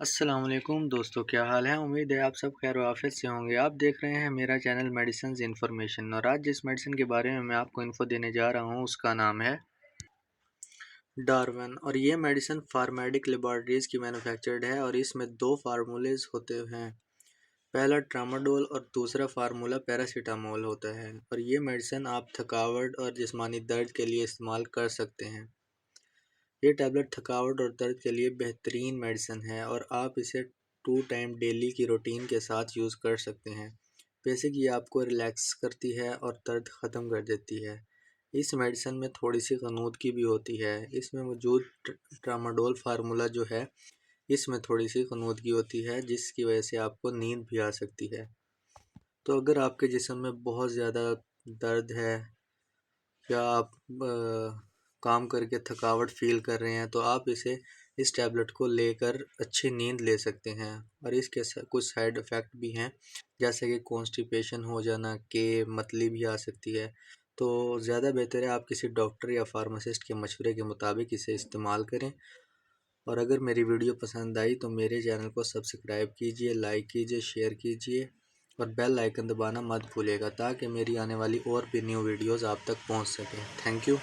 अस्सलाम वालेकुम दोस्तों, क्या हाल है। उम्मीद है आप सब खैर वाफियत से होंगे। आप देख रहे हैं मेरा चैनल मेडिसिन इन्फॉर्मेशन और आज जिस मेडिसिन के बारे में मैं आपको इन्फो देने जा रहा हूं उसका नाम है डार्वन। और ये मेडिसिन फार्मेडिक लेबॉरेटरीज की मैन्युफैक्चर्ड है और इसमें दो फार्मूलेज होते हैं। पहला ट्रामाडोल और दूसरा फार्मूला पैरासीटामोल होता है। और ये मेडिसिन आप थकावट और जिस्मानी दर्द के लिए इस्तेमाल कर सकते हैं। ये टैबलेट थकावट और दर्द के लिए बेहतरीन मेडिसिन है और आप इसे 2 टाइम डेली की रूटीन के साथ यूज़ कर सकते हैं। बेसिक ये आपको रिलैक्स करती है और दर्द ख़त्म कर देती है। इस मेडिसिन में थोड़ी सी गनूदगी भी होती है। इसमें मौजूद ट्रामाडोल फार्मूला जो है इसमें थोड़ी सी गनूदगी होती है जिसकी वजह से आपको नींद भी आ सकती है। तो अगर आपके जिस्म में बहुत ज़्यादा दर्द है या आप काम करके थकावट फ़ील कर रहे हैं तो आप इस टैबलेट को लेकर अच्छी नींद ले सकते हैं। और इसके कुछ साइड इफ़ेक्ट भी हैं, जैसे कि कॉन्स्टिपेशन हो जाना, के मतली भी आ सकती है। तो ज़्यादा बेहतर है आप किसी डॉक्टर या फार्मासिस्ट के मशवरे के मुताबिक इसे इस्तेमाल करें। और अगर मेरी वीडियो पसंद आई तो मेरे चैनल को सब्सक्राइब कीजिए, लाइक कीजिए, शेयर कीजिए और बेल आइकन दबाना मत भूलिएगा ताकि मेरी आने वाली और भी न्यू वीडियोज़ आप तक पहुंच सकें। Thank you.